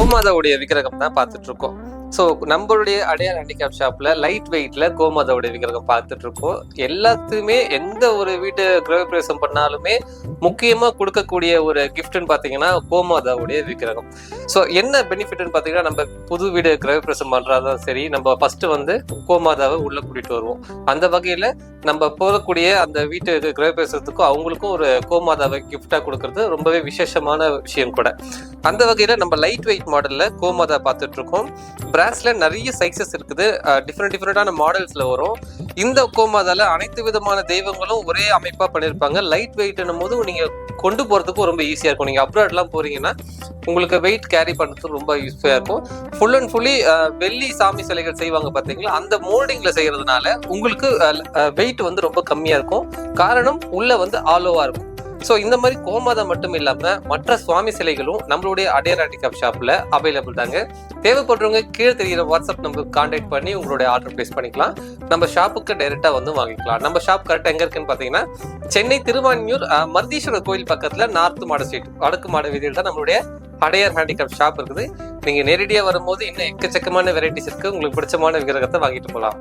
கோமாதாவுடைய விக்கிரகம் தான் பார்த்துட்டு இருக்கோம். ஸோ நம்மளுடைய அடையார் ஹேண்டிகிராஃப்ட் ஷாப்ல லைட் வெயிட்ல கோமாதாவுடைய விக்கிரகம் பார்த்துட்டு இருக்கோம். எல்லாத்துக்குமே எந்த ஒரு வீட்டு கிரகப்பிரவேசம் பண்ணாலுமே முக்கியமா கொடுக்கக்கூடிய ஒரு கிஃப்ட்னு பார்த்தீங்கன்னா கோமாதாவுடைய விக்கிரகம். ஸோ என்ன பெனிஃபிட்னு பார்த்தீங்கன்னா, நம்ம புது வீடு கிரகப்பிரவேசம் பண்றதும் சரி, நம்ம ஃபர்ஸ்ட் வந்து கோமாதாவை உள்ள கூட்டிட்டு வருவோம். அந்த வகையில நம்ம போகக்கூடிய அந்த வீட்டு கிரகப்பிரவேசத்துக்கும் அவங்களுக்கும் ஒரு கோமாதாவை கிஃப்டா கொடுக்கறது ரொம்பவே விசேஷமான விஷயம் கூட. அந்த வகையில நம்ம லைட் வெயிட் மாடல்ல கோமாதா பார்த்துட்டு இருக்கோம். பிராஸ்ல நிறைய சைஸஸ் இருக்குது, டிஃப்ரெண்டான மாடல்ஸ்ல வரும். இந்த கோமாதால அனைத்து விதமான தெய்வங்களும் ஒரே அமைப்பா பண்ணிருப்பாங்க. லைட் வெயிட்னும் போது நீங்க கொண்டு போறதுக்கும் ரொம்ப ஈஸியா இருக்கும். நீங்க அப்ராட் எல்லாம் போறீங்கன்னா உங்களுக்கு வெயிட் கேரி பண்றதுக்கு ரொம்ப யூஸ்ஃபுல்லா இருக்கும். ஃபுல் அண்ட் ஃபுல்லி வெள்ளி சாமி சிலைகள் செய்வாங்க பாத்தீங்களா, அந்த மோல்டிங்ல செய்யறதுனால உங்களுக்கு வெயிட் வந்து ரொம்ப கம்மியா இருக்கும். காரணம் உள்ள வந்து ஆலோவா இருக்கும். ஸோ இந்த மாதிரி கோமாதா மட்டும் இல்லாம மற்ற சுவாமி சிலைகளும் நம்மளுடைய அடையார் ஹேண்டிகிராஃப்ட் ஷாப்ல அவைலபிள் தாங்க. தேவைப்படுறவங்க கீழே தெரிகிற வாட்ஸ்அப் நம்பருக்கு கான்டாக்ட் பண்ணி உங்களுடைய ஆர்டர் பிளேஸ் பண்ணிக்கலாம். நம்ம ஷாப்புக்கு டைரக்டா வந்து வாங்கிக்கலாம். நம்ம ஷாப் கரெக்டா எங்க இருக்குன்னு பாத்தீங்கன்னா, சென்னை திருவான்மியூர் மருதீஸ்வரர் கோயில் பக்கத்துல நார்த் மாட ஸ்ட்ரீட் வடக்கு மாட வீதியில் தான் நம்மளுடைய அடையார் ஹேண்டிகிராஃப்ட் ஷாப் இருக்குது. நீங்க நேரடியா வரும்போது இன்னும் எக்கச்சக்கமான வெரைட்டிஸ் இருக்கு. உங்களுக்கு பிடிச்சமான விக்கிரகத்தை வாங்கிட்டு போகலாம்.